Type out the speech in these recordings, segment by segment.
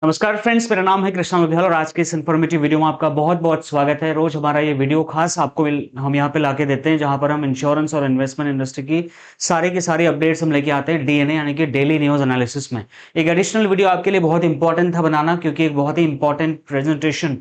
नमस्कार फ्रेंड्स, मेरा नाम है कृष्णा लुधियाल और आज के इस इन्फॉर्मेटिव वीडियो में आपका बहुत बहुत स्वागत है। रोज हमारा ये वीडियो खास आपको हम यहाँ पे लाके देते हैं, जहां पर हम इंश्योरेंस और इन्वेस्टमेंट इंडस्ट्री की सारी की सारी अपडेट्स हम लेके आते हैं डीएनए यानी कि डेली न्यूज एनालिसिस में। एक एडिशनल वीडियो आपके लिए बहुत इंपॉर्टेंट था बनाना, क्योंकि एक बहुत ही इंपॉर्टेंट प्रेजेंटेशन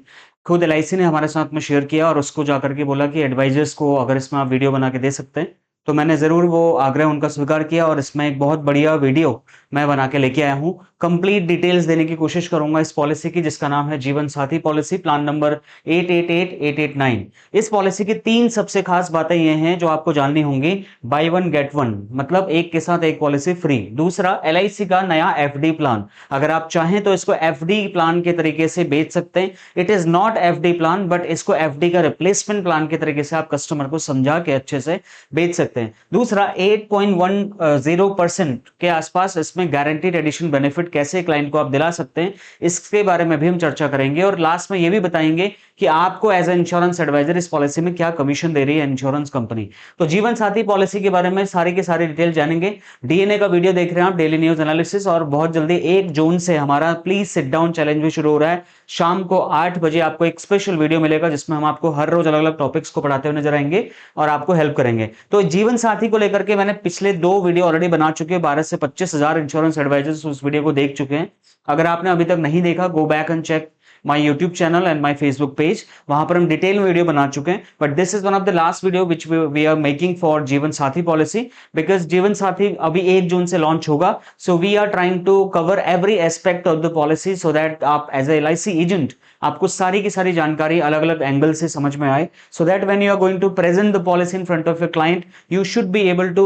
खुद एलआईसी ने हमारे साथ में शेयर किया और उसको जाकर के बोला कि एडवाइजर्स को अगर इसमें आप वीडियो बना के दे सकते हैं, तो मैंने जरूर वो आग्रह उनका स्वीकार किया और इसमें एक बहुत बढ़िया वीडियो मैं बना के लेके आया हूँ। कंप्लीट डिटेल्स देने की कोशिश करूंगा इस पॉलिसी की, जिसका नाम है जीवन साथी पॉलिसी, प्लान नंबर 888889। इस पॉलिसी की तीन सबसे खास बातें ये हैं जो आपको जाननी होंगी। बाय वन गेट वन, मतलब एक के साथ एक पॉलिसी फ्री। दूसरा, एलआईसी का नया एफडी प्लान, अगर आप चाहें तो इसको एफडी प्लान के तरीके से बेच सकते हैं। It is not FD plan, but इसको एफडी का रिप्लेसमेंट प्लान के तरीके से आप कस्टमर को समझा के अच्छे से बेच सकते हैं। दूसरा, 8.10% के आसपास इसमें गारंटीड एडिशन बेनिफिट कैसे क्लाइंट को आप दिला सकते हैं, इसके बारे में भी हम चर्चा करेंगे। और लास्ट में यह भी बताएंगे कि आपको एज ए इंश्योरेंस एडवाइजर इस पॉलिसी में क्या कमीशन दे रही है इंश्योरेंस कंपनी। तो जीवन साथी पॉलिसी के बारे में सारी की सारी डिटेल जानेंगे। डीएनए का वीडियो देख रहे हैं आप, डेली न्यूज एनालिसिस, और बहुत जल्दी 1 जून से हमारा प्लीज सिट डाउन चैलेंज भी शुरू हो रहा है। शाम को 8 बजे आपको एक स्पेशल वीडियो मिलेगा जिसमें हम आपको हर रोज अलग अलग टॉपिक्स को पढ़ाते हुए नजर आएंगे और आपको हेल्प करेंगे। तो जीवन साथी को लेकर के मैंने पिछले 2 वीडियो ऑलरेडी बना चुके हैं। 12 से 25 हजार इंश्योरेंस एडवाइजर्स उस वीडियो को देख चुके हैं। अगर आपने अभी तक नहीं देखा, go back and check my YouTube channel and my Facebook page, वहां पर हम डिटेल में वीडियो बना चुके हैं। But this is one of the last video which we are making for Jeevan Saathi policy, because जीवन साथी अभी 1 जून से लॉन्च होगा। So we are trying to cover every aspect of the policy so that आप एज ए एलआईसी एजेंट आपको सारी की सारी जानकारी अलग अलग एंगल से समझ में आए, so that when you are going to present the policy in front of your client, you should be able to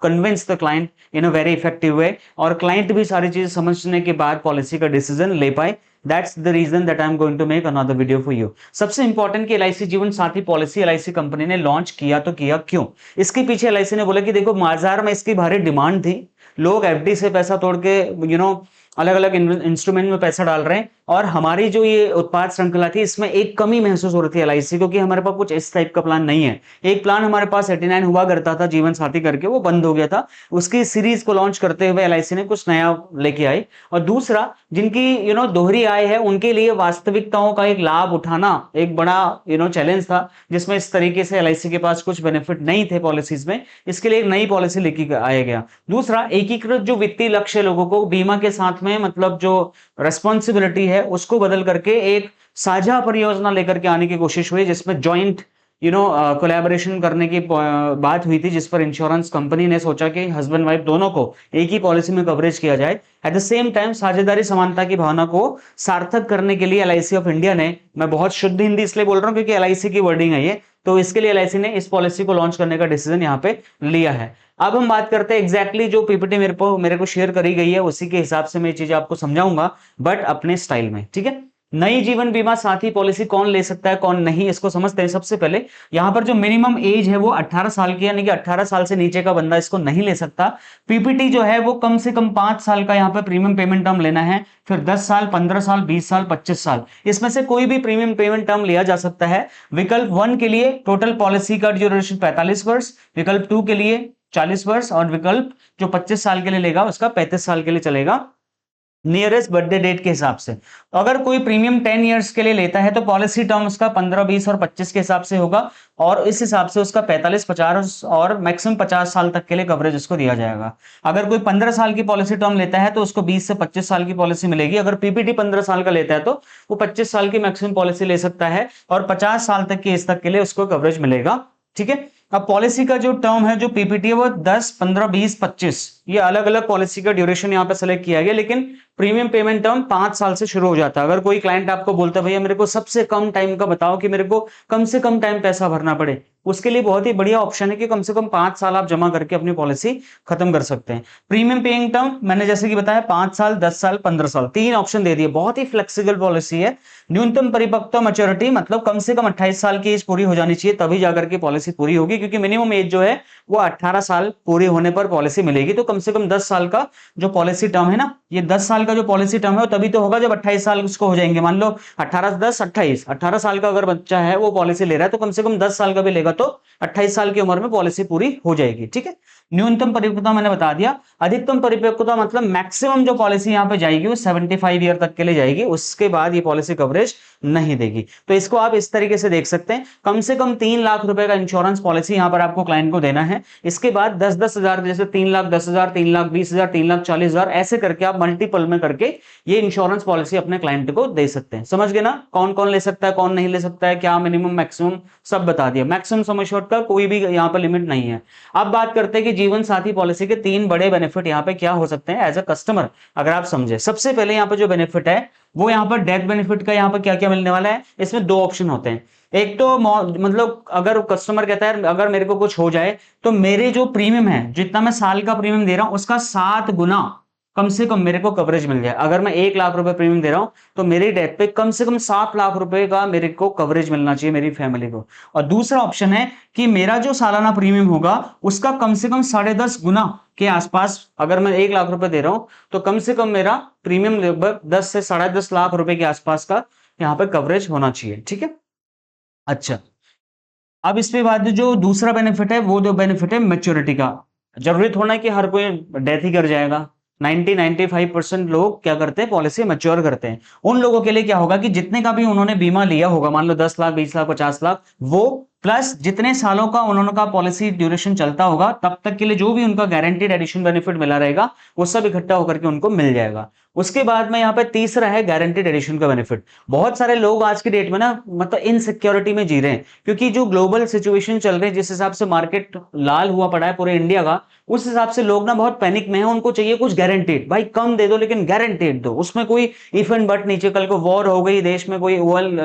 convince the client in a very effective way, और क्लाइंट भी सारी चीजें समझने के बाद पॉलिसी का डिसीजन ले पाए। That's the reason that I'm going to make another video for you. सबसे इंपॉर्टेंट कि एलआईसी जीवन साथी पॉलिसी एलआईसी कंपनी ने लॉन्च किया तो किया क्यों? इसके पीछे एलआईसी ने बोला कि देखो, बाजार में इसकी भारी डिमांड थी, लोग एफडी से पैसा तोड़ के अलग अलग इंस्ट्रूमेंट में पैसा डाल रहे हैं, और हमारी जो ये उत्पाद श्रृंखला थी इसमें एक कमी महसूस हो रही थी एलआईसी, क्योंकि हमारे पास कुछ इस टाइप का प्लान नहीं है। एक प्लान हमारे पास 89 हुआ करता था जीवन साथी करके, वो बंद हो गया था। उसकी सीरीज को लॉन्च करते हुए एलआईसी ने कुछ नया लेके आई। और दूसरा, जिनकी दोहरी आय है उनके लिए वास्तविकताओं का एक लाभ उठाना एक बड़ा चैलेंज था, जिसमें इस तरीके से एलआईसी के पास कुछ बेनिफिट नहीं थे पॉलिसीज में। इसके लिए एक नई पॉलिसी लेके आया गया। दूसरा, एकीकृत जो वित्तीय लक्ष्य लोगों को बीमा के साथ में, मतलब जो रेस्पॉन्सिबिलिटी है उसको बदल करके एक साझा परियोजना लेकर के आने की कोशिश हुई, जिसमें जॉइंट कोलैबोरेशन करने की बात हुई थी, जिस पर इंश्योरेंस कंपनी ने सोचा कि हस्बैंड वाइफ दोनों को एक ही पॉलिसी में कवरेज किया जाए। एट द सेम टाइम साझेदारी समानता की भावना को सार्थक करने के लिए एलआईसी ऑफ इंडिया ने, मैं बहुत शुद्ध हिंदी इसलिए बोल रहा हूं क्योंकि एलआईसी की वर्डिंग है ये, तो इसके लिए एलआईसी ने इस पॉलिसी को लॉन्च करने का डिसीजन यहां पे लिया है। अब हम बात करते हैं एग्जैक्टली जो पीपीटी मेरे को शेयर करी गई है उसी के हिसाब से मैं ये चीजें आपको समझाऊंगा, बट अपने स्टाइल में, ठीक है। नई जीवन बीमा साथी पॉलिसी कौन ले सकता है कौन नहीं, इसको समझते हैं। सबसे पहले यहां पर जो मिनिमम एज है वो 18 साल की, यानी कि 18 साल से नीचे का बंदा इसको नहीं ले सकता। पीपीटी जो है वो कम से कम 5 साल का यहां पर प्रीमियम पेमेंट टर्म लेना है, फिर 10 साल, 15 साल, 20 साल, 25 साल, इसमें से कोई भी प्रीमियम पेमेंट टर्म लिया जा सकता है। विकल्प 1 के लिए टोटल पॉलिसी का ड्यूरेशन 45 वर्ष, विकल्प 2 के लिए 40 वर्ष, और विकल्प जो 25 साल के लिए लेगा उसका 35 साल के लिए चलेगा, नियरेस्ट बर्थडे डेट के हिसाब से। तो अगर कोई प्रीमियम 10 इयर्स के लिए लेता है तो पॉलिसी टर्म उसका 15, 20 और 25 के हिसाब से होगा, और इस हिसाब से उसका 45, 50 और मैक्सिमम 50 साल तक के लिए कवरेज उसको दिया जाएगा। अगर कोई 15 साल की पॉलिसी टर्म लेता है तो उसको 20 से 25 साल की पॉलिसी मिलेगी। अगर पीपीटी 15 साल का लेता है तो वो 25 साल की मैक्सिमम पॉलिसी ले सकता है, और 50 साल तक की एज तक के लिए उसको कवरेज मिलेगा, ठीक है। अब पॉलिसी का जो टर्म है, जो पीपीटी है, वो 10, 15, 20, 25, ये अलग अलग पॉलिसी का ड्यूरेशन यहाँ पे सेलेक्ट किया गया, लेकिन प्रीमियम पेमेंट टर्म 5 साल से शुरू हो जाता है। अगर कोई क्लाइंट आपको बोलता है भैया मेरे को सबसे कम टाइम का बताओ कि मेरे को कम से कम टाइम पैसा भरना पड़े, उसके लिए बहुत ही बढ़िया ऑप्शन है कि कम से कम 5 साल आप जमा करके अपनी पॉलिसी खत्म कर सकते हैं। प्रीमियम पेइंग टर्म मैंने जैसे कि बताया 5 साल, 10 साल, 15 साल, 3 ऑप्शन दे दिए। बहुत ही फ्लेक्सिबल पॉलिसी है। न्यूनतम परिपक्वता मैच्योरिटी, मतलब कम से कम 28 साल की एज पूरी हो जानी चाहिए तभी जाकर के पॉलिसी पूरी होगी, क्योंकि मिनिमम एज जो है वो 18 साल पूरे होने पर पॉलिसी मिलेगी। तो कम से कम 10 साल का जो पॉलिसी टर्म है ना, ये 10 साल का जो पॉलिसी टर्म है वो तभी तो होगा जब 28 साल उसको हो जाएंगे। मान लो 18, 10, 28, 18 साल का अगर बच्चा है वो पॉलिसी ले रहा है तो कम से कम 10 साल का भी लेगा जाएगा तो 28 साल की उम्र में पॉलिसी पूरी हो जाएगी। ठीक है, न्यूनतम परिपक्वता मैंने बता दिया। अधिकतम परिपक्वता मतलब मैक्सिमम जो पॉलिसी यहां पे जाएगी वो 75 ईयर तक के लिए जाएगी, उसके बाद ये पॉलिसी कवरेज नहीं देगी। तो इसको आप इस तरीके से देख सकते हैं, कम से कम 3 लाख रुपए का इंश्योरेंस पॉलिसी यहां पर आपको क्लाइंट को देना है। इसके बाद 10-10 हजार, जैसे 3,10,000, 3,20,000, 3,40,000, ऐसे करके आप मल्टीपल में करके ये इंश्योरेंस पॉलिसी अपने क्लाइंट को दे सकते हैं। समझ गए ना, कौन कौन ले सकता है, कौन नहीं ले सकता है, क्या मिनिमम मैक्सिमम सब बता दिया। मैक्सिमम सम एश्योर्ड का कोई भी यहां पर लिमिट नहीं है। अब बात करते हैं कि जीवन साथी पॉलिसी के 3 बड़े बेनिफिट यहां पे क्या हो सकते हैं एज अ कस्टमर, अगर आप समझे। सबसे पहले यहां पर जो बेनिफिट है वो यहां पर डेथ बेनिफिट का यहां पर क्या क्या मिलने वाला है। इसमें 2 ऑप्शन होते हैं। एक तो मतलब अगर कस्टमर कहता है अगर मेरे को कुछ हो जाए तो मेरे जो प्रीमियम है, जितना मैं साल का प्रीमियम दे रहा हूं उसका 7 गुना कम से कम मेरे को कवरेज मिल जाए। अगर मैं 1 लाख रुपए प्रीमियम दे रहा हूं तो मेरी डेथ पे कम से कम 7 लाख रुपए का मेरे को कवरेज मिलना चाहिए मेरी फैमिली को। और दूसरा ऑप्शन है कि मेरा जो सालाना प्रीमियम होगा उसका कम से कम 10.5 गुना के आसपास, अगर मैं 1 लाख रुपए दे रहा हूं तो कम से कम मेरा प्रीमियम लगभग 10 से 10.5 लाख रुपए के आसपास का यहाँ पे कवरेज होना चाहिए। ठीक है, अच्छा, अब इसके बाद जो दूसरा बेनिफिट है वो जो बेनिफिट है मैच्योरिटी का। जरूरी थोड़ा है कि हर कोई डेथ ही कर जाएगा। 90-95% लोग क्या करते हैं, पॉलिसी मैच्योर करते हैं। उन लोगों के लिए क्या होगा कि जितने का भी उन्होंने बीमा लिया होगा, मान लो 10 लाख, 20 लाख, 50 लाख, वो प्लस जितने सालों का उन्होंने का पॉलिसी ड्यूरेशन चलता होगा तब तक के लिए जो भी उनका गारंटीड एडिशन बेनिफिट मिला रहेगा वो सब इकट्ठा होकर के उनको मिल जाएगा। उसके बाद में यहाँ पे तीसरा है गारंटीड एडिशन का बेनिफिट। बहुत सारे लोग आज की डेट में ना मतलब इनसिक्योरिटी में जी रहे हैं, क्योंकि जो ग्लोबल सिचुएशन चल रही है, जिस हिसाब से मार्केट लाल हुआ पड़ा है पूरे इंडिया का, उस हिसाब से लोग ना बहुत पैनिक में हैं। उनको चाहिए कुछ गारंटीड, भाई कम दे दो लेकिन गारंटीड दो, उसमें कोई इफ एंड बट नीचे, कल को वॉर हो गई देश में, कोई ऑयल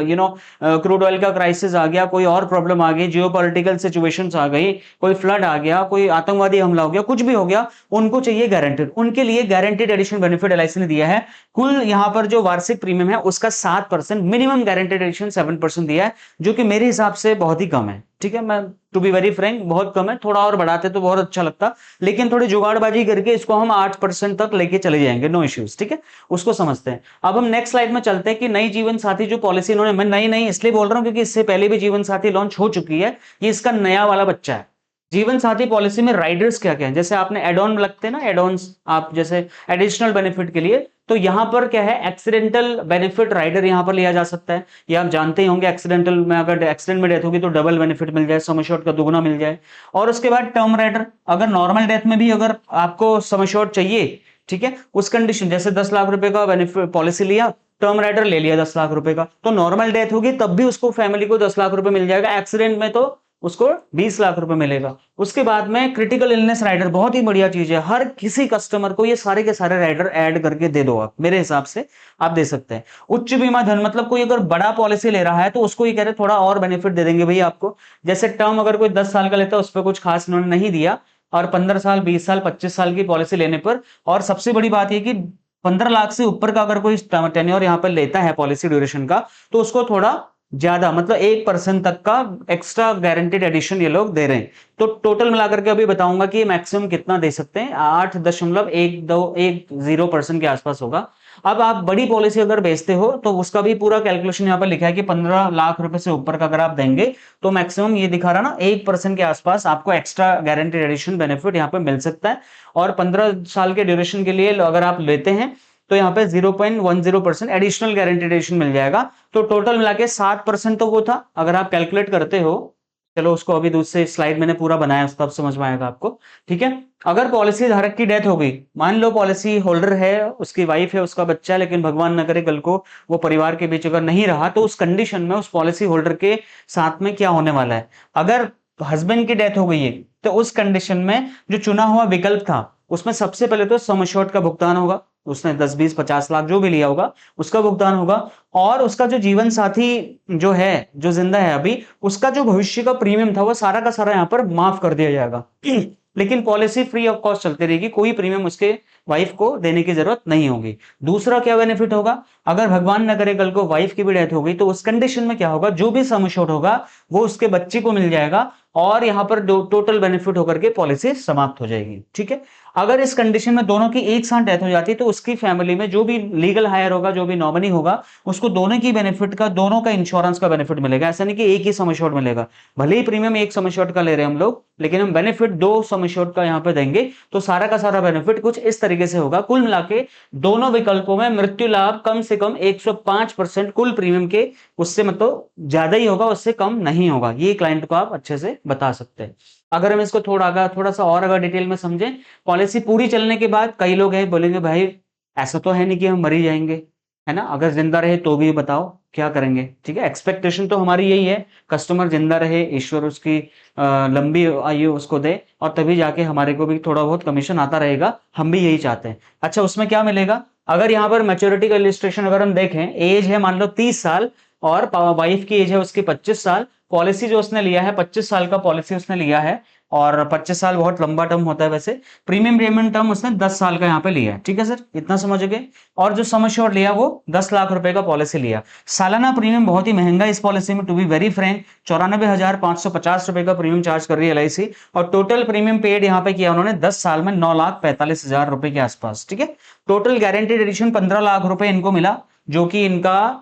क्रूड ऑयल का क्राइसिस आ गया, कोई और प्रॉब्लम आ गई, जियोपॉलिटिकल सिचुएशंस आ गई, कोई फ्लड आ गया, कोई आतंकवादी हमला हो गया, कुछ भी हो गया, उनको चाहिए गारंटीड। उनके लिए गारंटीड एडिशन बेनिफिट एलआईसी ने दिया है। कुल यहां पर जो वार्षिक प्रीमियम है उसका 7%, मिनिमम गारंटीड एडिशन 7% दिया है, जो कि मेरे हिसाब से बहुत ही कम है। ठीक है, मैं टू बी वेरी फ्रैंक बहुत कम है, थोड़ा और बढ़ाते तो बहुत अच्छा लगता, लेकिन थोड़ी जुगाड़बाजी करके इसको हम 8% तक लेके चले जाएंगे, नो इश्यूज। ठीक है, उसको समझते हैं। अब हम नेक्स्ट स्लाइड में चलते हैं कि नई जीवन साथी जो पॉलिसी इन्होंने, मैं नई नई इसलिए बोल रहा हूं क्योंकि इससे पहले भी जीवन साथी लॉन्च हो चुकी है, ये इसका नया वाला बच्चा है। जीवन साथी पॉलिसी में राइडर्स क्या क्या है, जैसे आपने एड ऑन लगते हैं ना, एड ऑन आप जैसे एडिशनल बेनिफिट के लिए, तो यहां पर क्या है, एक्सीडेंटल बेनिफिट राइडर यहां पर लिया जा सकता है। ये आप जानते ही होंगे, एक्सीडेंटल में अगर एक्सीडेंट में डेथ होगी तो डबल बेनिफिट मिल जाए, सम एश्योर्ड का दुगुना मिल जाए। और उसके बाद टर्म राइडर, अगर नॉर्मल डेथ में भी अगर आपको सम एश्योर्ड चाहिए, ठीक है, उस कंडीशन जैसे 10 लाख रुपए का बेनिफिट पॉलिसी लिया, टर्म राइडर ले लिया 10 लाख रुपए का, तो नॉर्मल डेथ होगी तब भी उसको फैमिली को 10 लाख रुपए मिल जाएगा, एक्सीडेंट में तो उसको 20 लाख रुपए मिलेगा। उसके बाद में क्रिटिकल इलनेस राइडर, बहुत ही बढ़िया चीज है, हर किसी कस्टमर को ये सारे के सारे राइडर ऐड करके दे दो आप, मेरे हिसाब से आप दे सकते हैं। उच्च बीमा धन, मतलब कोई अगर बड़ा पॉलिसी ले रहा है तो उसको ये कह रहे थोड़ा और बेनिफिट दे देंगे भैया आपको। जैसे टर्म अगर कोई 10 साल का लेता है उस पर कुछ खास इन्होंने नहीं दिया, और 15 साल, 20 साल, 25 साल की पॉलिसी लेने पर, और सबसे बड़ी बात यह कि 15 लाख से ऊपर का अगर कोई टेन्योर यहां पर लेता है पॉलिसी ड्यूरेशन का, तो उसको थोड़ा ज्यादा, मतलब 1% तक का एक्स्ट्रा गारंटीड एडिशन ये लोग दे रहे हैं। तो टोटल मिलाकर के अभी बताऊंगा कि मैक्सिमम कितना दे सकते हैं, 8.120% के आसपास होगा। अब आप बड़ी पॉलिसी अगर बेचते हो तो उसका भी पूरा कैलकुलेशन यहाँ पर लिखा है कि 15 लाख रुपए से ऊपर का अगर आप देंगे तो मैक्सिमम ये दिखा रहा ना 1% के आसपास आपको एक्स्ट्रा गारंटीड एडिशन बेनिफिट यहाँ पे मिल सकता है। और 15 साल के ड्यूरेशन के लिए अगर आप लेते हैं तो यहाँ पे 0.10% एडिशनल गारंटीड एडिशन मिल जाएगा। तो टोटल मिला के 7% तो वो था, अगर आप कैलकुलेट करते हो, चलो उसको अभी दूसरे स्लाइड मैंने पूरा बनाया, उसको अब समझ में आएगा आपको। ठीक है, अगर पॉलिसी धारक की डेथ हो गई, मान लो पॉलिसी होल्डर है, उसकी वाइफ है, उसका बच्चा है, लेकिन भगवान न करे कल को वो परिवार के बीच अगर नहीं रहा, तो उस कंडीशन में उस पॉलिसी होल्डर के साथ में क्या होने वाला है। अगर हस्बैंड की डेथ हो गई है तो उस कंडीशन में जो चुना हुआ विकल्प था उसमें सबसे पहले तो सम एश्योर्ड का भुगतान होगा, उसने 10, 20, 50 लाख जो भी लिया होगा उसका भुगतान होगा। और उसका जो जीवन साथी जो है, जो जिंदा है अभी, उसका जो भविष्य का प्रीमियम था वो सारा का सारा यहाँ पर माफ कर दिया जाएगा। लेकिन पॉलिसी फ्री ऑफ कॉस्ट चलती रहेगी, कोई प्रीमियम उसके वाइफ को देने की जरूरत नहीं होगी। दूसरा क्या बेनिफिट होगा, अगर भगवान न करे कल को वाइफ की भी डेथ हो गई तो उस कंडीशन में क्या होगा, जो भी सम एश्योर्ड होगा वो उसके बच्चे को मिल जाएगा। और यहां पर टोटल बेनिफिट होकर के पॉलिसी समाप्त हो जाएगी। ठीक है, अगर इस कंडीशन में दोनों की एक साथ डेथ हो जाती है तो उसकी फैमिली में जो भी लीगल हायर होगा, जो भी नॉमिनी होगा, उसको दोनों की बेनिफिट का, दोनों का इंश्योरेंस का बेनिफिट मिलेगा। ऐसा नहीं कि एक ही सम एश्योर्ड मिलेगा, भले ही प्रीमियम एक सम एश्योर्ड का ले रहे हैं हम लोग, लेकिन हम बेनिफिट दो सम एश्योर्ड का यहां पे देंगे, तो सारा का सारा बेनिफिट कुछ इस तरीके से होगा। कुल मिला के दोनों विकल्पों में मृत्यु लाभ कम से कम 105% कुल प्रीमियम के, उससे मतलब ज्यादा ही होगा, उससे कम नहीं होगा। ये क्लाइंट को आप अच्छे से बता सकते हैं। अगर हम इसको थोड़ा सा और अगर डिटेल में समझें, पॉलिसी पूरी चलने के बाद कई लोग हैं बोलेंगे भाई ऐसा तो है नहीं कि हम मर ही जाएंगे, है ना, अगर जिंदा रहे तो भी बताओ क्या करेंगे। ठीक है, एक्सपेक्टेशन तो हमारी यही है, कस्टमर जिंदा रहे, ईश्वर उसकी लंबी आयु उसको दे, और तभी जाके हमारे को भी थोड़ा बहुत कमीशन आता रहेगा, हम भी यही चाहते हैं। अच्छा, उसमें क्या मिलेगा? अगर यहाँ पर मैच्योरिटी का इलिस्ट्रेशन अगर हम देखें, एज है मान लो 30 साल और वाइफ की एज है उसकी 25 साल, पॉलिसी जो उसने लिया है 25 साल का पॉलिसी उसने लिया है, और 25 साल बहुत लंबा टर्म होता है वैसे, प्रीमियम पेमेंट टर्म उसने 10 साल का यहाँ पे लिया है। ठीक है सर, इतना समझ गए। और जो सम एश्योर्ड लिया वो 10 लाख रुपए का पॉलिसी लिया। सालाना प्रीमियम बहुत ही महंगा इस पॉलिसी में, टू बी वेरी फ्रैंक, 94,550 रुपए का प्रीमियम चार्ज कर रही है एलआईसी, और टोटल प्रीमियम पेड यहाँ पे किया उन्होंने 10 साल में 9,45,000 रुपए के आसपास। ठीक है, टोटल गारंटीड एडिशन 15 लाख रुपए इनको मिला, जो कि इनका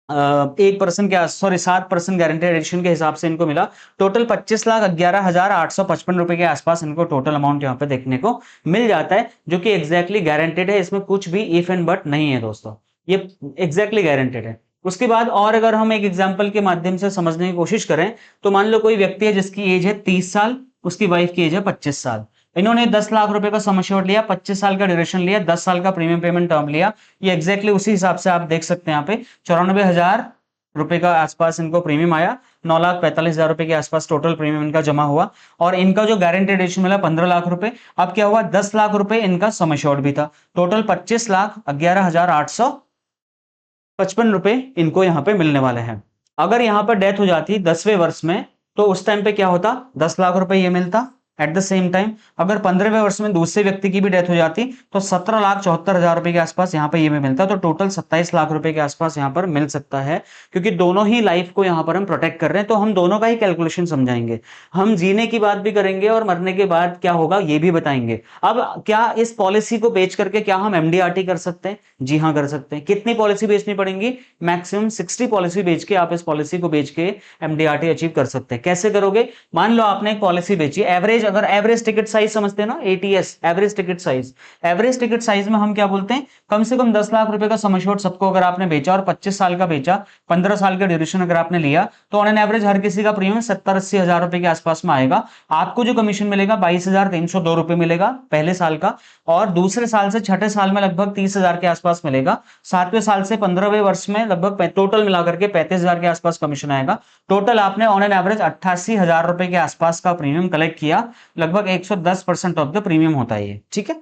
1% के सॉरी 7% गारंटेड एडिशन के हिसाब से इनको मिला। टोटल 25,11,855 रुपए के आसपास इनको टोटल अमाउंट यहाँ पे देखने को मिल जाता है, जो कि एग्जैक्टली गारंटेड है, इसमें कुछ भी इफ एंड बट नहीं है दोस्तों, ये एग्जैक्टली गारंटेड है। उसके बाद और अगर हम एक एग्जाम्पल के माध्यम से समझने की कोशिश करें, तो मान लो कोई व्यक्ति है जिसकी एज है 30 साल, उसकी वाइफ की एज है 25 साल, इन्होंने 10 लाख रुपए का सम एश्योर्ड लिया, 25 साल का ड्यूरेशन लिया, 10 साल का प्रीमियम पेमेंट टर्म लिया। ये एग्जैक्टली उसी हिसाब से आप देख सकते हैं, यहाँ पे 94,000 रुपए का आसपास इनको प्रीमियम आया, 9,45,000 रुपए के आसपास टोटल प्रीमियम इनका जमा हुआ, और इनका जो गारंटेड एडिशन मिला 15 लाख रुपए। अब क्या हुआ, 10 लाख रुपए इनका सम एश्योर्ड भी था, टोटल 25,11,855 रुपए इनको यहाँ पे मिलने वाले हैं। अगर यहाँ पर डेथ हो जाती 10वें वर्ष में, तो उस टाइम पे क्या होता, 10 लाख रुपए ये मिलता। एट द सेम टाइम अगर 15वें वर्ष में दूसरे व्यक्ति की भी डेथ हो जाती, तो 17,74,000 रुपए के आसपास यहाँ पे ये भी मिलता, तो टोटल 27 लाख रुपए के आसपास यहाँ पर मिल सकता है। क्योंकि दोनों ही लाइफ को यहाँ पर हम प्रोटेक्ट कर रहे हैं, तो हम दोनों का ही कैलकुलेशन समझाएंगे, हम जीने की बात भी करेंगे और मरने के बाद क्या होगा ये भी बताएंगे। अब क्या इस पॉलिसी को बेच करके क्या हम एमडीआरटी कर सकते हैं? जी हाँ, कर सकते हैं। कितनी पॉलिसी बेचनी पड़ेगी? मैक्सिमम 60 पॉलिसी बेच के आप इस पॉलिसी को बेच के एमडीआरटी अचीव कर सकते हैं। कैसे करोगे? मान लो आपने एक पॉलिसी बेची, एवरेज, अगर एवरेज टिकट साइज समझते हैं ना, ATS average ticket size, average ticket size में हम क्या बोलते हैं, कम से कम 10 लाख रुपए का सम एश्योर्ड सबको अगर आपने बेचा और 25 साल का बेचा, 15 साल का ड्यूरेशन अगर आपने लिया, तो ऑन एन एवरेज हर किसी का प्रीमियम 70-80 हजार रुपए के आसपास में आएगा। आपको जो कमीशन मिलेगा 22,302 रुपए मिलेगा पहले साल का, और दूसरे साल से छठे साल में लगभग 30,000 के आसपास मिलेगा, 7वें साल से 15वें वर्ष में लगभग टोटल मिलाकर के 35,000 के आसपास कमीशन आएगा। टोटल आपने ऑन एन एवरेज 88,000 रुपए के आसपास का प्रीमियम कलेक्ट किया, लगभग 110% ऑफ द प्रीमियम होता है ये। ठीक है,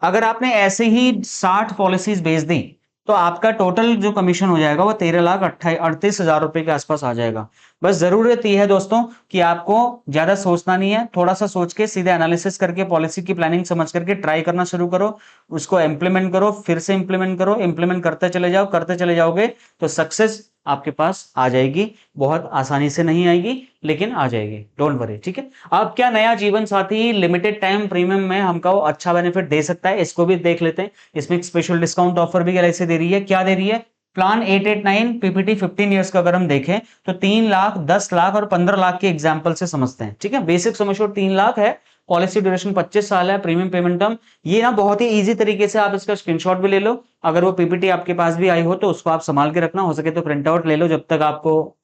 अगर आपने ऐसे ही 60 पॉलिसीज बेच दी, तो आपका टोटल जो कमीशन हो जाएगा वो 13,38,000 रुपए के आसपास आ जाएगा। बस जरूरत यह है दोस्तों कि आपको ज्यादा सोचना नहीं है, थोड़ा सा सोच के सीधे एनालिसिस करके पॉलिसी की प्लानिंग समझ करके ट्राई करना शुरू करो, उसको इंप्लीमेंट करो, फिर से इंप्लीमेंट करो, इंप्लीमेंट करते चले जाओ, करते चले जाओगे तो सक्सेस आपके पास आ जाएगी। बहुत आसानी से नहीं आएगी, लेकिन आ जाएगी, डोंट वरी। ठीक है, अब क्या नया जीवन साथी लिमिटेड टाइम प्रीमियम में हमको अच्छा बेनिफिट दे सकता है, इसको भी देख लेते हैं। इसमें एक स्पेशल डिस्काउंट ऑफर भी एलआईसी दे रही है। क्या दे रही है? प्लान 889 पीपीटी 15 ईयर्स का अगर हम देखें, तो 3 लाख, 10 लाख और 15 लाख के एग्जाम्पल से समझते हैं। ठीक है, बेसिक सम एश्योर्ड 3 लाख है, पॉलिसी ड्यूरेशन 25 साल है, प्रीमियम पेमेंट टर्म, ये ना बहुत ही इजी तरीके से आप इसका स्क्रीनशॉट भी ले लो। अगर वो पीपीटी आपके पास भी आई हो तो उसको आप संभाल के रखना, हो सके तो प्रिंट आउट ले लो जब तक आपको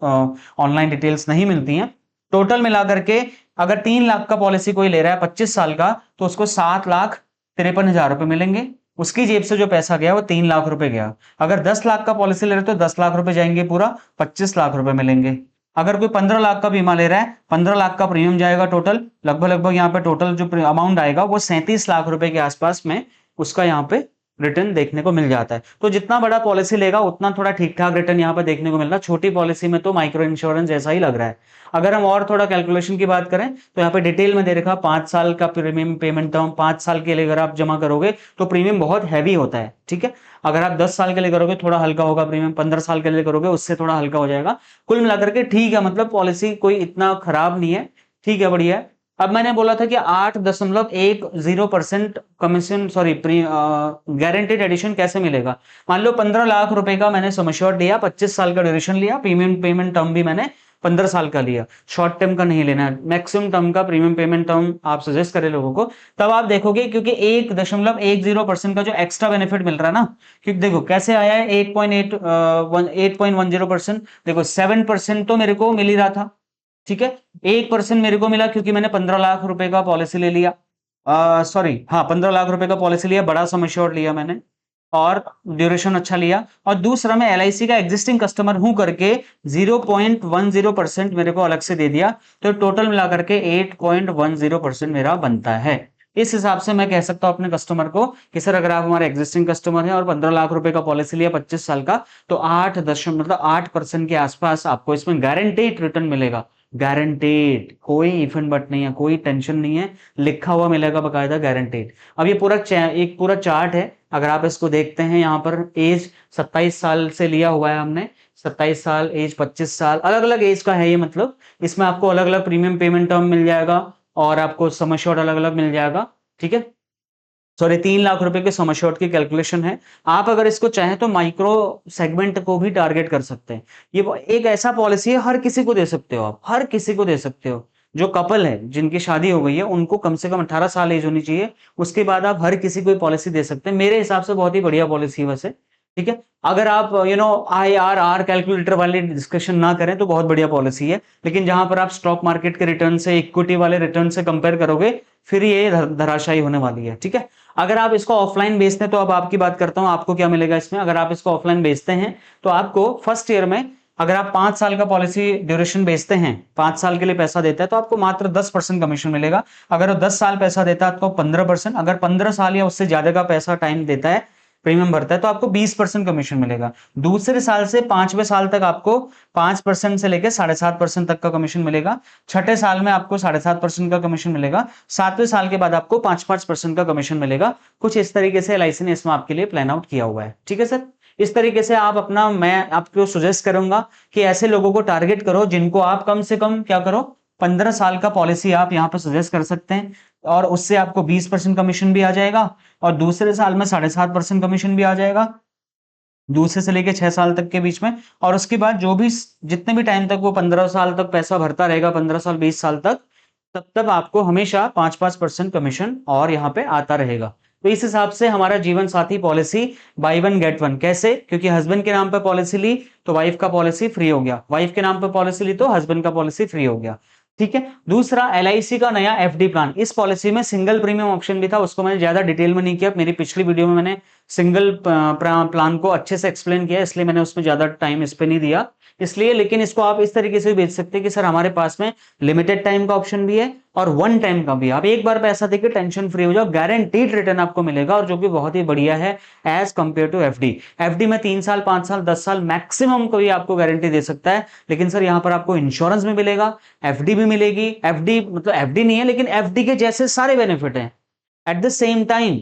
ऑनलाइन डिटेल्स नहीं मिलती हैं। टोटल मिलाकर के अगर 3 लाख का पॉलिसी कोई ले रहा है 25 साल का, तो उसको 7,53,000 रुपए मिलेंगे। उसकी जेब से जो पैसा गया वो 3 लाख रुपए गया। अगर 10 लाख का पॉलिसी ले रहे तो 10 लाख रुपए जाएंगे, पूरा 25 लाख रुपए मिलेंगे। अगर कोई 15 लाख का बीमा ले रहा है, 15 लाख का प्रीमियम जाएगा टोटल, लगभग यहाँ पे टोटल जो अमाउंट आएगा वो 37 लाख रुपए के आसपास में उसका यहाँ पे रिटर्न देखने को मिल जाता है। तो जितना बड़ा पॉलिसी लेगा उतना थोड़ा ठीक ठाक रिटर्न यहाँ पे देखने को मिल रहा है। छोटी पॉलिसी में तो माइक्रो इंश्योरेंस जैसा ही लग रहा है। अगर हम और थोड़ा कैलकुलेशन की बात करें, तो यहाँ पे डिटेल में दे रखा 5 साल का प्रीमियम पेमेंट टर्म, 5 साल के लिए अगर आप जमा करोगे तो प्रीमियम बहुत हैवी होता है। ठीक है, अगर आप 10 साल के लिए करोगे थोड़ा हल्का होगा प्रीमियम, 15 साल के लिए करोगे उससे थोड़ा हल्का हो जाएगा। कुल मिलाकर के ठीक है, मतलब पॉलिसी कोई इतना खराब नहीं है, ठीक है, बढ़िया है। अब मैंने बोला था कि 8.10% कमीशन, सॉरी गारंटीड एडिशन कैसे मिलेगा। मान लो 15 लाख रुपए का मैंने सम एश्योर्ड लिया, 25 साल का ड्यूरेशन लिया, प्रीमियम पेमेंट टर्म भी मैंने 15 साल का लिया, शॉर्ट टर्म का नहीं लेना है, मैक्सिमम टर्म का प्रीमियम पेमेंट टर्म आप सजेस्ट करें लोगों को। तब आप देखोगे क्योंकि 1.10% का जो एक्स्ट्रा बेनिफिट मिल रहा है ना, क्योंकि देखो कैसे आया है 8.10%, देखो 7% तो मेरे को मिल ही रहा था, ठीक है। 1% मेरे को मिला क्योंकि मैंने 15 लाख रुपए का पॉलिसी ले लिया, सॉरी हाँ 15 लाख रुपए का पॉलिसी लिया, बड़ा सम एश्योर्ड लिया मैंने और ड्यूरेशन अच्छा लिया। और दूसरा मैं एलआईसी का एग्जिस्टिंग कस्टमर हूं करके 0.10% मेरे को अलग से दे दिया, तो टोटल मिला करके 8.10% मेरा बनता है। इस हिसाब से मैं कह सकता हूं अपने कस्टमर को कि सर अगर आप हमारे एग्जिस्टिंग कस्टमर हैं और 15 लाख रुपए का पॉलिसी लिया 25 साल का, तो 8% के आसपास आपको इसमें गारंटीड रिटर्न मिलेगा। गारंटीड, कोई इफ एंड बट नहीं है, कोई टेंशन नहीं है, लिखा हुआ मिलेगा बकायदा गारंटीड। अब ये पूरा एक पूरा चार्ट है, अगर आप इसको देखते हैं यहाँ पर एज 27 साल से लिया हुआ है हमने, 27 साल, एज 25 साल, अलग अलग एज का है ये, मतलब इसमें आपको अलग अलग प्रीमियम पेमेंट टर्म मिल जाएगा और आपको सम एश्योर्ड अलग अलग मिल जाएगा, ठीक है। सॉरी 3 लाख रुपए के सम एश्योर्ड की कैलकुलेशन है। आप अगर इसको चाहें तो माइक्रो सेगमेंट को भी टारगेट कर सकते हैं। ये एक ऐसा पॉलिसी है, हर किसी को दे सकते हो आप, हर किसी को दे सकते हो। जो कपल है जिनकी शादी हो गई है उनको कम से कम 18 साल एज होनी चाहिए, उसके बाद आप हर किसी को पॉलिसी दे सकते हैं। मेरे हिसाब से बहुत ही बढ़िया पॉलिसी है वैसे, ठीक है। अगर आप IRR कैलकुलेटर वाली डिस्कशन ना करें तो बहुत बढ़िया पॉलिसी है, लेकिन जहां पर आप स्टॉक मार्केट के रिटर्न से, इक्विटी वाले रिटर्न से कंपेयर करोगे फिर ये धराशायी होने वाली है, ठीक है। अगर आप इसको ऑफलाइन बेचते हैं तो अब आपकी बात करता हूं, आपको क्या मिलेगा इसमें। अगर आप इसको ऑफलाइन बेचते हैं तो आपको फर्स्ट ईयर में, अगर आप 5 साल का पॉलिसी ड्यूरेशन बेचते हैं, 5 साल के लिए पैसा देता है, तो आपको मात्र 10% कमीशन मिलेगा। अगर वो 10 साल पैसा देता है तो 15%, अगर 15 साल या उससे ज्यादा का पैसा टाइम देता है, प्रीमियम भरता है, तो आपको 20% कमीशन मिलेगा। दूसरे साल से 5वें साल तक आपको 5% से लेकर 7.5% तक का कमीशन मिलेगा। छठे साल में आपको 7.5% का कमीशन मिलेगा। 7वें साल के बाद आपको 5% का कमीशन मिलेगा। कुछ इस तरीके से एलआईसी ने इसमें आपके लिए प्लान आउट किया हुआ है, ठीक है सर। इस तरीके से आप अपना, मैं आपको सजेस्ट करूंगा कि ऐसे लोगों को टारगेट करो जिनको आप कम से कम क्या करो, 15 साल का पॉलिसी आप यहां पर सजेस्ट कर सकते हैं और उससे आपको 20% कमीशन भी आ जाएगा और दूसरे साल में 7.5% कमीशन भी आ जाएगा, दूसरे से लेके 6 साल तक के बीच में। और उसके बाद जो भी जितने भी टाइम तक वो 15 साल तक पैसा भरता रहेगा, 15 साल 20 साल तक, तब तक आपको हमेशा 5% कमीशन और यहाँ पे आता रहेगा। तो इस हिसाब से हमारा जीवन Saathi policy by one get one. कैसे? क्योंकि हस्बैंड के नाम पे पॉलिसी ली तो वाइफ का पॉलिसी फ्री हो गया, वाइफ के नाम पे पॉलिसी ली तो हस्बैंड का पॉलिसी फ्री हो गया, ठीक है। दूसरा एलआईसी का नया एफडी प्लान, इस पॉलिसी में सिंगल प्रीमियम ऑप्शन भी था, उसको मैंने ज्यादा डिटेल में नहीं किया, मेरी पिछली वीडियो में मैंने सिंगल प्लान को अच्छे से एक्सप्लेन किया, इसलिए मैंने उसमें ज्यादा टाइम इस पे नहीं दिया इसलिए। लेकिन इसको आप इस तरीके से भी बेच सकते हैं कि सर हमारे पास में लिमिटेड टाइम का ऑप्शन भी है और वन टाइम का भी। आप एक बार पैसा देके टेंशन फ्री हो जाओ, गारंटीड रिटर्न आपको मिलेगा और जो कि बहुत ही बढ़िया है as compare to FD. FD में 3 साल 5 साल 10 साल मैक्सिमम कोई आपको गारंटी दे सकता है, लेकिन सर यहां पर आपको इंश्योरेंस भी मिलेगा, एफडी भी मिलेगी। एफडी मतलब एफडी नहीं है लेकिन एफडी के जैसे सारे बेनिफिट हैं एट द सेम टाइम।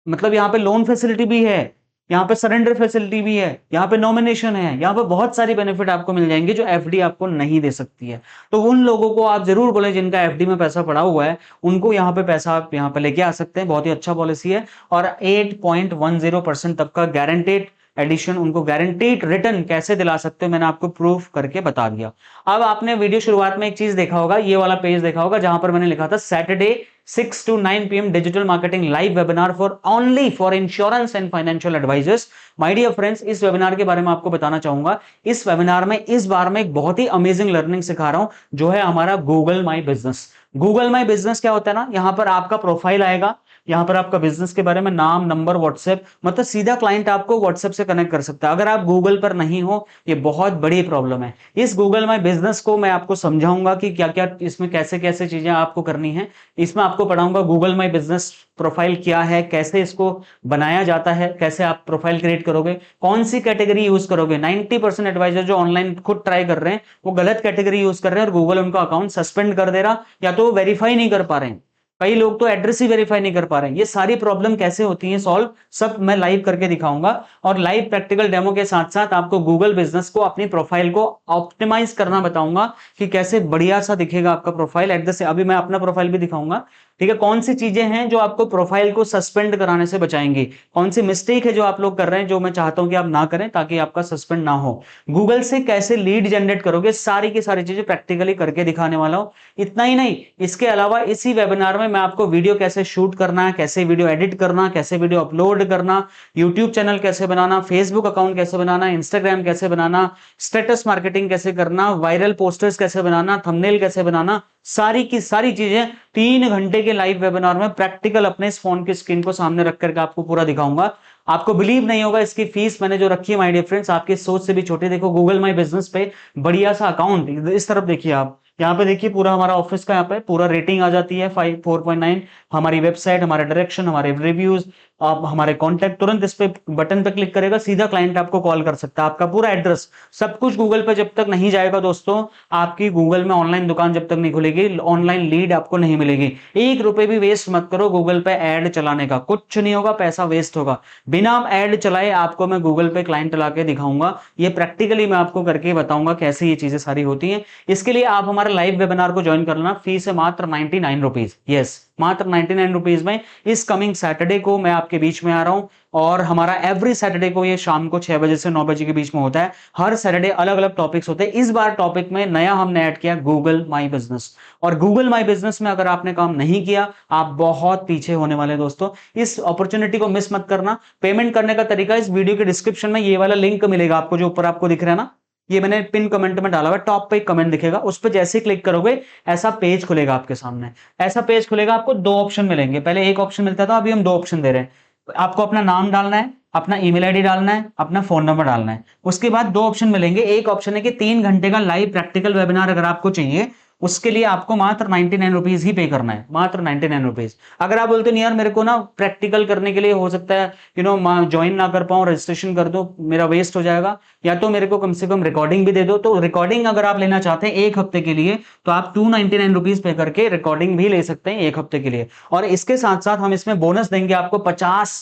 मतलब यहाँ पे लोन फैसिलिटी भी है, यहाँ पे सरेंडर फैसिलिटी भी है, यहाँ पे नॉमिनेशन है, यहाँ पे बहुत सारी बेनिफिट आपको मिल जाएंगे जो एफडी आपको नहीं दे सकती है। तो उन लोगों को आप जरूर बोले जिनका एफडी में पैसा पड़ा हुआ है, उनको यहाँ पे पैसा आप यहाँ पे लेके आ सकते हैं। बहुत ही अच्छा पॉलिसी है और 8.10% तक का गारंटेड एडिशन, उनको गारंटीड रिटर्न कैसे दिला सकते हो मैंने आपको प्रूफ करके बता दिया। अब आपने वीडियो शुरुआत में एक चीज देखा होगा, ये वाला पेज देखा होगा जहां पर मैंने लिखा था Saturday 6 to 9 PM digital marketing live webinar for only for insurance and financial advisors. My dear friends, इस वेबिनार के बारे में आपको बताना चाहूंगा। इस वेबिनार में इस बार मैं एक बहुत ही अमेजिंग लर्निंग सिखा रहा हूं जो है हमारा Google my business. Google my business क्या होता है ना, यहां पर आपका प्रोफाइल आएगा, यहां पर आपका बिजनेस के बारे में नाम, नंबर, व्हाट्सएप, मतलब सीधा क्लाइंट आपको व्हाट्सएप से कनेक्ट कर सकता है। अगर आप गूगल पर नहीं हो, ये बहुत बड़ी प्रॉब्लम है। इस गूगल माई बिजनेस को मैं आपको समझाऊंगा कि क्या क्या इसमें कैसे कैसे चीजें आपको करनी है। इसमें आपको पढ़ाऊंगा गूगल माई बिजनेस प्रोफाइल क्या है, कैसे इसको बनाया जाता है, कैसे आप प्रोफाइल क्रिएट करोगे, कौन सी कैटेगरी यूज करोगे। 90% एडवाइजर जो ऑनलाइन खुद ट्राई कर रहे हैं वो गलत कैटेगरी यूज कर रहे हैं और गूगल उनका अकाउंट सस्पेंड कर दे रहा या तो वो वेरीफाई नहीं कर पा रहे हैं। कई लोग तो एड्रेस ही वेरीफाई नहीं कर पा रहे हैं। ये सारी प्रॉब्लम कैसे होती है सॉल्व, सब मैं लाइव करके दिखाऊंगा। और लाइव प्रैक्टिकल डेमो के साथ साथ आपको गूगल बिजनेस को, अपनी प्रोफाइल को ऑप्टिमाइज करना बताऊंगा कि कैसे बढ़िया सा दिखेगा आपका प्रोफाइल। अभी मैं अपना प्रोफाइल भी दिखाऊंगा। ठीक है, कौन सी चीजें हैं जो आपको प्रोफाइल को सस्पेंड कराने से बचाएंगी, कौन सी मिस्टेक है जो आप लोग कर रहे हैं, जो मैं चाहता हूं कि आप ना करें ताकि आपका सस्पेंड ना हो। गूगल से कैसे लीड जनरेट करोगे, सारी की सारी चीजें प्रैक्टिकली करके दिखाने वाला हूं। इतना ही नहीं, इसके अलावा इसी वेबिनार में मैं आपको वीडियो कैसे शूट करना है, कैसे वीडियो एडिट करना, कैसे वीडियो अपलोड करना, यूट्यूब चैनल कैसे बनाना, फेसबुक अकाउंट कैसे बनाना, इंस्टाग्राम कैसे बनाना, स्टेटस मार्केटिंग कैसे करना, वायरल पोस्टर्स कैसे बनाना, थंबनेल कैसे बनाना, सारी की सारी चीजें 3 घंटे के लाइव वेबिनार में प्रैक्टिकल अपने इस फोन की स्क्रीन को सामने रख करके आपको पूरा दिखाऊंगा। आपको बिलीव नहीं होगा, इसकी फीस मैंने जो रखी है माय डियर फ्रेंड्स, आपकी सोच से भी छोटी। देखो गूगल माय बिजनेस पे बढ़िया सा अकाउंट, इस तरफ देखिए आप, यहाँ पे देखिए पूरा हमारा ऑफिस का, यहाँ पे पूरा रेटिंग आ जाती है 4.9। हमारी वेबसाइट, हमारे डायरेक्शन, हमारे रिव्यूज, आप हमारे कॉन्टैक्ट, तुरंत इस पे बटन पे क्लिक करेगा, सीधा क्लाइंट आपको कॉल कर सकता है, आपका पूरा एड्रेस सब कुछ गूगल पे जब तक नहीं जाएगा दोस्तों, आपकी गूगल में ऑनलाइन दुकान जब तक नहीं खुलेगी, ऑनलाइन लीड आपको नहीं मिलेगी। 1 रुपए भी वेस्ट मत करो गूगल पे ऐड चलाने का, कुछ नहीं होगा, पैसा वेस्ट होगा। बिना ऐड चलाए आपको मैं गूगल पे क्लाइंट ला के दिखाऊंगा, ये प्रैक्टिकली मैं आपको करके बताऊंगा कैसे ये चीजें सारी होती हैं। इसके लिए आप हमारे लाइव वेबिनार को ज्वाइन कर लेना, फीस है मात्र 99 रुपीज। यस, मात्र 99 रुपीज में इस कमिंग सैटरडे को मैं आपके बीच में आ रहा हूं। और हमारा एवरी सैटरडे को ये शाम को 6 बजे से 9 बजे के बीच में होता है। हर सैटरडे अलग अलग टॉपिक्स होते हैं। इस बार टॉपिक में नया हमने ऐड किया गूगल माई बिजनेस। और गूगल माई बिजनेस में अगर आपने काम नहीं किया, आप बहुत पीछे होने वाले दोस्तों। इस अपॉर्चुनिटी को मिस मत करना। पेमेंट करने का तरीका इस वीडियो के डिस्क्रिप्शन में ये वाला लिंक मिलेगा आपको, जो ऊपर आपको दिख रहा है ना, ये मैंने पिन कमेंट में डाला हुआ है, टॉप पे एक कमेंट दिखेगा, उस पर जैसे ही क्लिक करोगे ऐसा पेज खुलेगा आपके सामने। ऐसा पेज खुलेगा, आपको 2 ऑप्शन मिलेंगे। पहले एक ऑप्शन मिलता था, अभी हम 2 ऑप्शन दे रहे हैं। आपको अपना नाम डालना है, अपना ईमेल आईडी डालना है, अपना फोन नंबर डालना है। उसके बाद 2 ऑप्शन मिलेंगे। एक ऑप्शन है कि 3 घंटे का लाइव प्रैक्टिकल वेबिनार अगर आपको चाहिए, उसके लिए आपको मात्र 99 रुपीज ही पे करना है, मात्र 99 रुपीज। अगर आप बोलते नहीं यार मेरे को ना प्रैक्टिकल करने के लिए हो सकता है ज्वाइन ना कर पाऊं, रजिस्ट्रेशन कर दो, मेरा वेस्ट हो जाएगा, या तो मेरे को कम से कम रिकॉर्डिंग भी दे दो, तो रिकॉर्डिंग अगर आप लेना चाहते हैं 1 हफ्ते के लिए, तो आप 299 रुपीज पे करके रिकॉर्डिंग भी ले सकते हैं 1 हफ्ते के लिए। और इसके साथ साथ हम इसमें बोनस देंगे आपको 50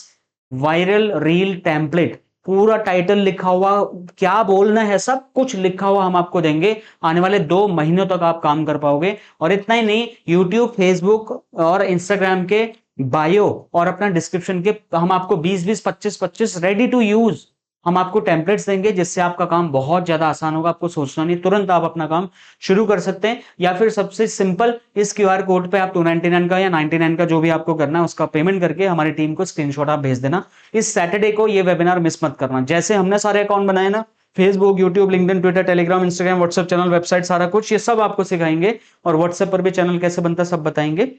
वायरल रील टेम्पलेट, पूरा टाइटल लिखा हुआ, क्या बोलना है सब कुछ लिखा हुआ हम आपको देंगे। आने वाले 2 महीनों तक आप काम कर पाओगे। और इतना ही नहीं, यूट्यूब, फेसबुक और इंस्टाग्राम के बायो और अपना डिस्क्रिप्शन के हम आपको 20-20, 25-25 रेडी टू यूज हम आपको टेम्पलेट्स देंगे, जिससे आपका काम बहुत ज्यादा आसान होगा। आपको सोचना नहीं, तुरंत आप अपना काम शुरू कर सकते हैं। या फिर सबसे सिंपल, इस क्यूआर कोड पे आप 299 का या 99 का जो भी आपको करना है उसका पेमेंट करके हमारी टीम को स्क्रीनशॉट आप भेज देना। इस सैटरडे को ये वेबिनार मिस मत करना। जैसे हमने सारे अकाउंट बनाए ना, Facebook, YouTube, LinkedIn, Twitter, Telegram, Instagram, WhatsApp channel, website, सारा कुछ ये सब आपको सिखाएंगे। और व्हाट्सएप पर भी चैनल कैसे बनता है सब बताएंगे।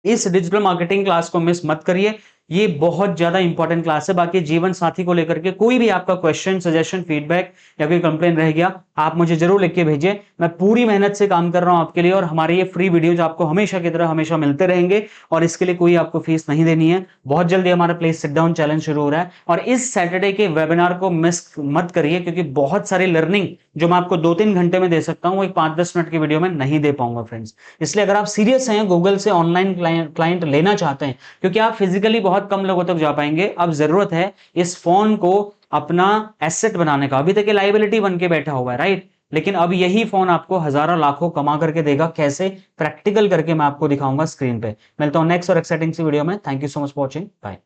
इस डिजिटल मार्केटिंग क्लास को मिस मत करिए, ये बहुत ज्यादा इंपॉर्टेंट क्लास है। बाकी जीवन साथी को लेकर के कोई भी आपका क्वेश्चन, सजेशन, फीडबैक या कोई कंप्लेन रह गया, आप मुझे जरूर लिख के भेजिए। मैं पूरी मेहनत से काम कर रहा हूं आपके लिए, और हमारे ये फ्री वीडियोज आपको हमेशा की तरह हमेशा मिलते रहेंगे। और इसके लिए कोई आपको फीस नहीं देनी है। बहुत जल्दी हमारा प्लीज सिट डाउन चैलेंज शुरू हो रहा है, और इस सैटरडे के वेबिनार को मिस मत करिए, क्योंकि बहुत सारी लर्निंग जो मैं आपको 2-3 घंटे में दे सकता हूं, वो एक 5-10 मिनट की वीडियो में नहीं दे पाऊंगा फ्रेंड्स। इसलिए अगर आप सीरियस हैं, गूगल से ऑनलाइन क्लाइंट लेना चाहते हैं, क्योंकि आप फिजिकली बहुत कम लोगों तक जा पाएंगे, अब जरूरत है इस फोन को अपना एसेट बनाने का। अभी तक ये लाइबिलिटी बन के बैठा हुआ है, राइट, लेकिन अब यही फोन आपको हजारों लाखों कमा करके देगा। कैसे, प्रैक्टिकल करके मैं आपको दिखाऊंगा स्क्रीन पे। मिलता हूं नेक्स्ट और एक्साइटिंग सी वीडियो में। Thank you so much for watching, bye.